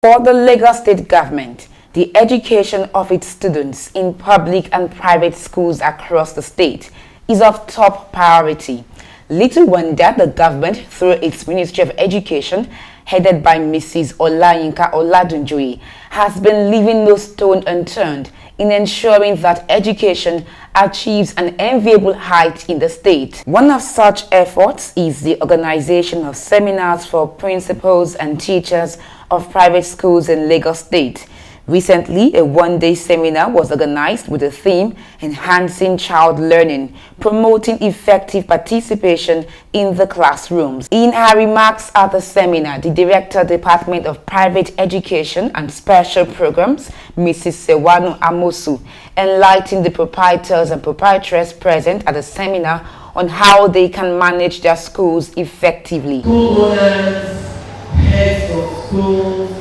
For the Lagos State government, the education of its students in public and private schools across the state is of top priority. Little wonder the government, through its Ministry of Education, headed by Mrs. Olayinka Oladunjoye, has been leaving no stone unturned in ensuring that education achieves an enviable height in the state. One of such efforts is the organization of seminars for principals and teachers of private schools in Lagos State. Recently, a one-day seminar was organized with the theme Enhancing Child Learning, promoting effective participation in the classrooms. In her remarks at the seminar, the Director, Department of Private Education and Special Programs, Mrs. Sewanu Amosu, enlightened the proprietors and proprietresses present at the seminar on how they can manage their schools effectively. School owners, heads of schools,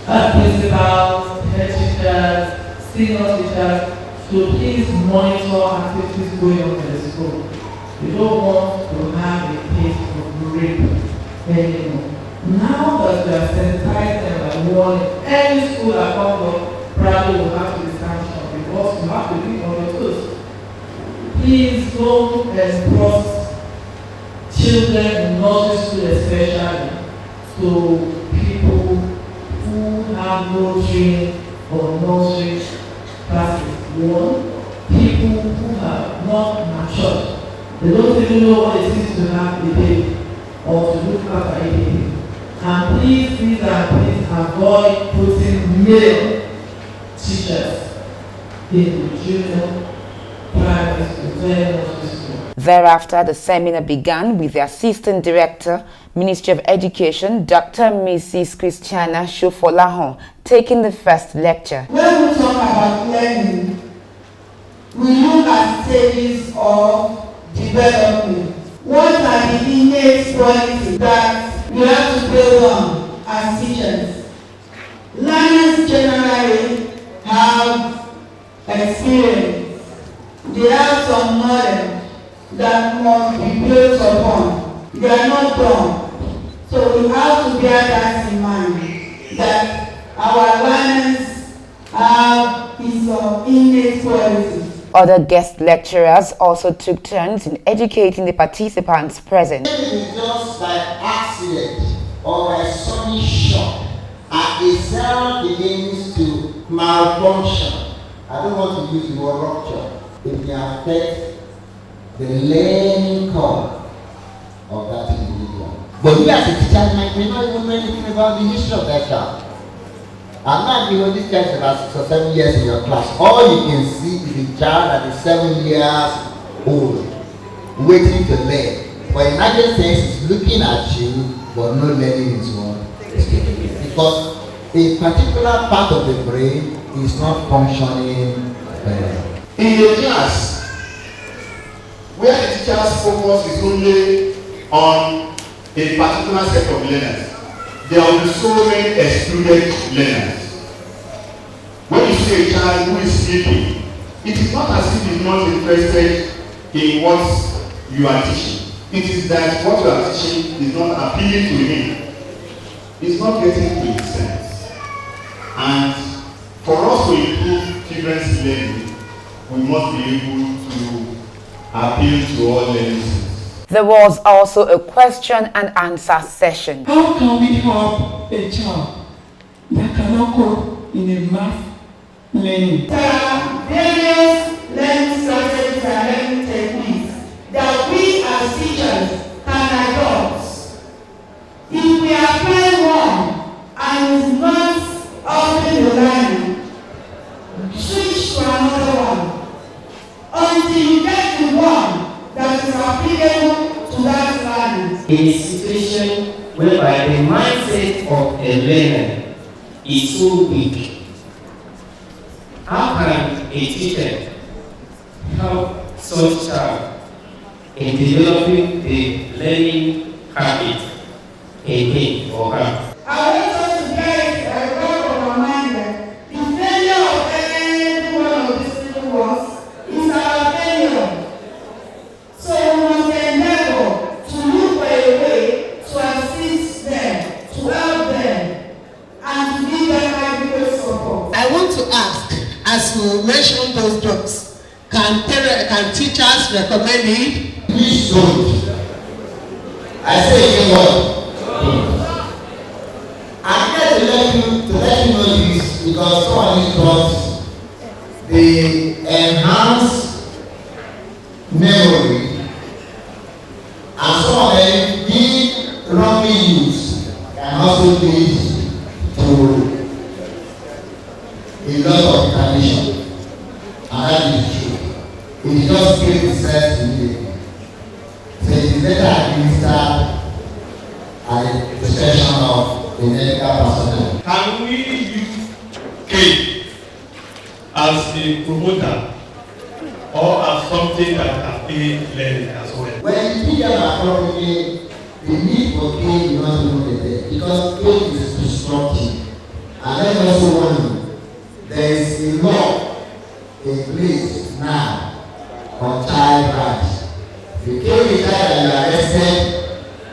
principals, head teachers, senior teachers, to please monitor activities going on in the school. We don't want to have a case of rape anymore. Now that we are sensitized and warning, any school that comes up probably will have to be sanctioned because you have to be on your toes. Please don't expose children in nursery school especially to people who have no training or nursery classes. One, people who have not matured. They don't even know what it is to have a baby or to look after a baby. And please avoid putting male teachers in the junior private school. Thereafter, the seminar began with the Assistant Director, Ministry of Education, Dr. Mrs. Christiana Shofolahon, taking the first lecture. When we talk about learning, we look at stages of development. What are the innate qualities that we have to build on as teachers? Learners generally have experience. They have some knowledge that must be built upon. They are not dumb. So we have to bear that in mind, that our learners have some innate qualities. Other guest lecturers also took turns in educating the participants present. It is just by accident or by sudden shock and a cell begins to malfunction. I don't want to use the word rupture. It may affect the learning curve of that individual. But you as a teacher may not even know anything about the history of that child. I'm not giving this child about 6 or 7 years in your class. All you can see is a child that is 7 years old, waiting to learn. But in that sense, is looking at you, but not learning his own. Because a particular part of the brain is not functioning well. In your class, where the teacher's focus is only on a particular set of learners, there will be so many excluded learners. When you see a child who is sleeping, it is not as if he is not interested in what you are teaching. It is that what you are teaching is not appealing to him. It's not getting to his sense. And for us to improve children's learning, we must be able to appeal to all learners. There was also a question and answer session. How can we help a child that cannot cope in a math learning? There are various learning strategies and learning techniques that we as teachers can adopt. If we apply one and it's not helping the learning, switch to another one until you get the one that is applicable to that learning. In a situation whereby the mindset of a learner is so weak, how can a teacher help such child in developing the learning habit in him or her? I want us to get a back of our mind that the failure of any one of these little ones is our failure. So we must endeavor to look for a way to assist them, to help them, and to give as you mentioned those drugs, can teachers recommend it? Please don't. I say again what? Don't. I'm here to let you know this because some of these drugs, they enhance memory, and some of them, being wrongly used, can also lead to a lot of retaliation. And that is true. It just creates distress immediately. So it is better administered at the discretion of the medical personnel. Can we use cake as a promoter or as something that can aid learning as well? When you teach them appropriately, the need for cake is not even there because cake is disruptive. And let me also warn you, there is a law in place now on child rights. If you kill the child and you are arrested,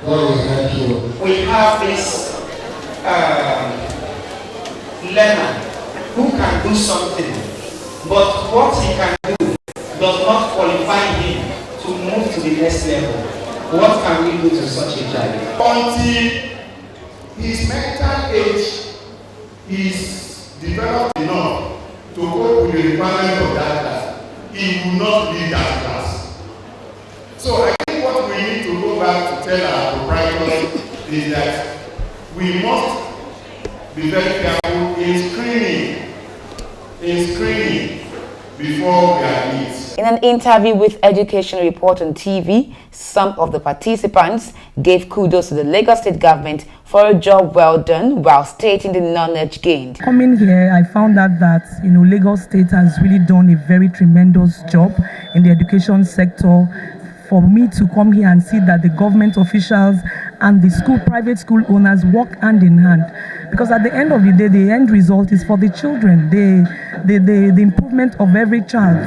God will help you. We have this learner who can do something, but what he can do does not qualify him to move to the next level. What can we do to such a child? Until his mental age is developed enough to cope with the requirement of that class, he will not leave that class. So I think what we need to go back to tell our proprietors is that we must be very careful in screening before we admit. In an interview with Education Report on TV, some of the participants gave kudos to the Lagos State government for a job well done while stating the knowledge gained. Coming here, I found out that Lagos State has really done a very tremendous job in the education sector. For me to come here and see that the government officials and the private school owners work hand in hand, because at the end of the day, the end result is for the children, the improvement of every child.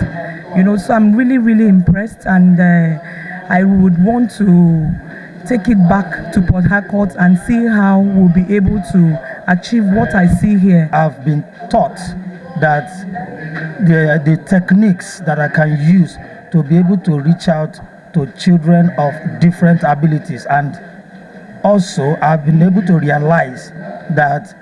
So I'm really, really impressed, and I would want to take it back to Port Harcourt and see how we'll be able to achieve what I see here. I've been taught that the techniques that I can use to be able to reach out to children of different abilities, and also I've been able to realize that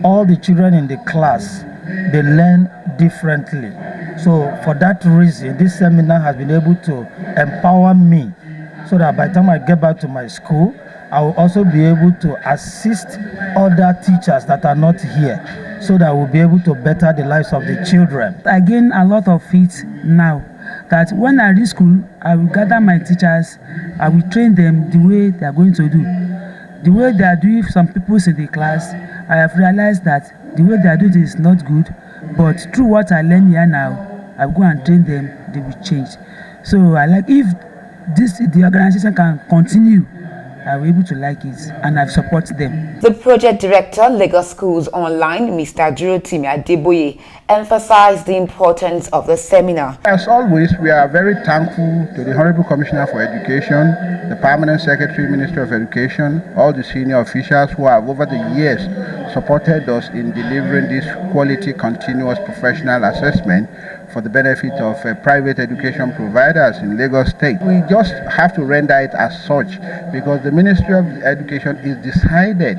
all the children in the class, they learn differently. So for that reason, this seminar has been able to empower me so that by the time I get back to my school, I will also be able to assist other teachers that are not here, so that we'll be able to better the lives of the children. I gain a lot of it now, that when I reach school, I will gather my teachers, I will train them the way they are going to do. The way they are doing some people in the class, I have realized that the way they are doing is not good, but through what I learn here now, I will go and train them, they will change. So I like, if the organization can continue, I will be able to like it, and I support them. The project director, Lagos Schools Online, Mr. Durotimi Adeboye, emphasized the importance of the seminar. As always, we are very thankful to the Honorable Commissioner for Education, the Permanent Secretary, Minister of Education, all the senior officials who have over the years supported us in delivering this quality continuous professional assessment for the benefit of private education providers in Lagos State. We just have to render it as such because the Ministry of Education is decided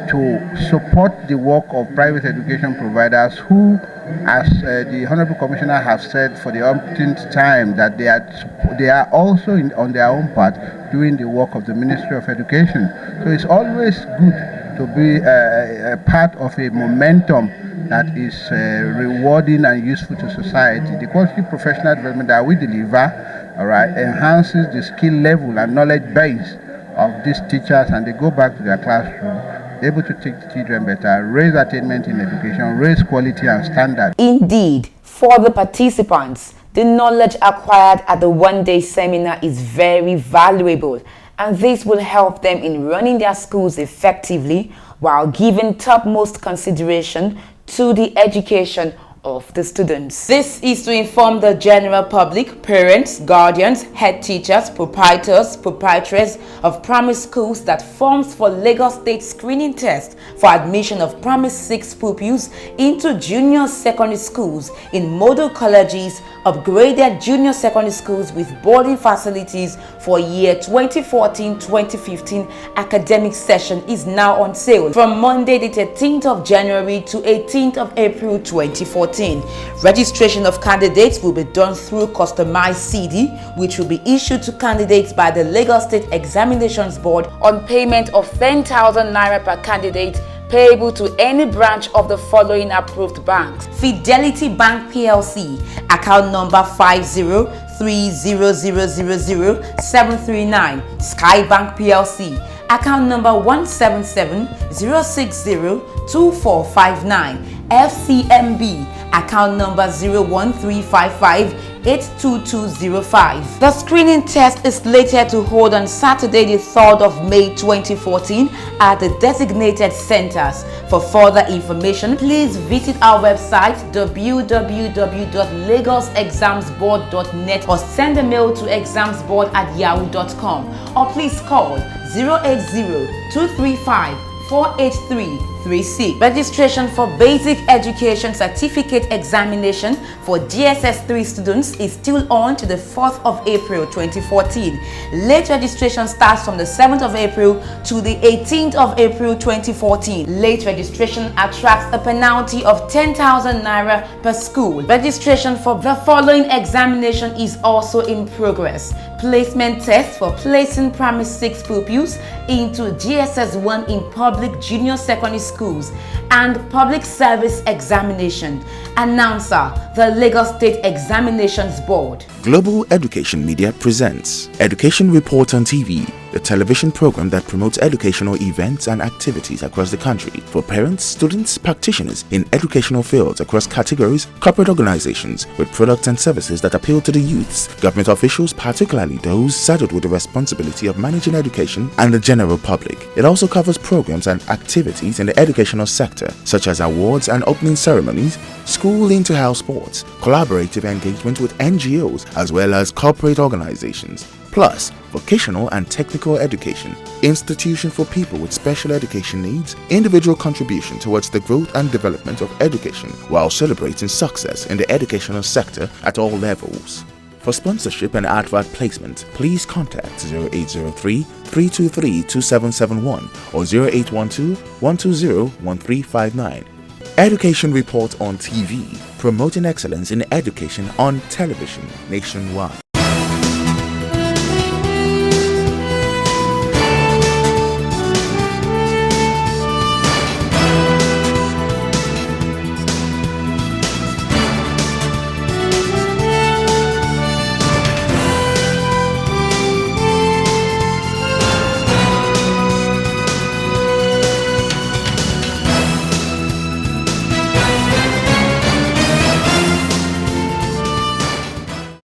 to support the work of private education providers who, as the Honorable Commissioner has said for the umpteenth time, that they are also on their own part doing the work of the Ministry of Education. So it's always good to be a part of a momentum that is rewarding and useful to society. The quality professional development that we deliver, enhances the skill level and knowledge base of these teachers, and they go back to their classroom, able to teach the children better, raise attainment in education, raise quality and standard. Indeed, for the participants, the knowledge acquired at the one-day seminar is very valuable, and this will help them in running their schools effectively while giving topmost consideration to the education of the students. This is to inform the general public, parents, guardians, head teachers, proprietors of primary schools that forms for Lagos State screening test for admission of primary 6 pupils into junior secondary schools in model colleges, upgraded junior secondary schools with boarding facilities for year 2014-2015 academic session is now on sale from Monday the 13th of January to 18th of April 2014. Registration of candidates will be done through customized CD, which will be issued to candidates by the Lagos State Examinations Board on payment of 10,000 naira per candidate, payable to any branch of the following approved banks: Fidelity Bank PLC, account number 5030000739; Sky Bank PLC, account number 17706024459; FCMB, account number 01355822205. The screening test is slated to hold on Saturday the 3rd of May 2014 at the designated centers. For further information, please visit our website www.lagosexamsboard.net or send a mail to examsboard@yahoo.com, or please call 080-235-48336. Registration for Basic Education Certificate Examination for GSS 3 students is still on to the 4th of April 2014. Late registration starts from the 7th of April to the 18th of April 2014. Late registration attracts a penalty of 10,000 naira per school. Registration for the following examination is also in progress: placement test for placing primary 6 pupils into GSS 1 in public junior secondary schools, and public service examination. Announcer, the Lagos State Examinations Board. Global Education Media presents Education Report on TV, the television program that promotes educational events and activities across the country for parents, students, practitioners in educational fields across categories, corporate organizations with products and services that appeal to the youths, government officials, particularly those saddled with the responsibility of managing education, and the general public. It also covers programs and activities in the educational sector, such as awards and opening ceremonies, school inter-house sports, collaborative engagement with NGOs, as well as corporate organizations, plus vocational and technical education, institution for people with special education needs, individual contribution towards the growth and development of education while celebrating success in the educational sector at all levels. For sponsorship and advert placement, please contact 0803-323-2771 or 0812-120-1359. Education Report on TV, promoting excellence in education on television nationwide.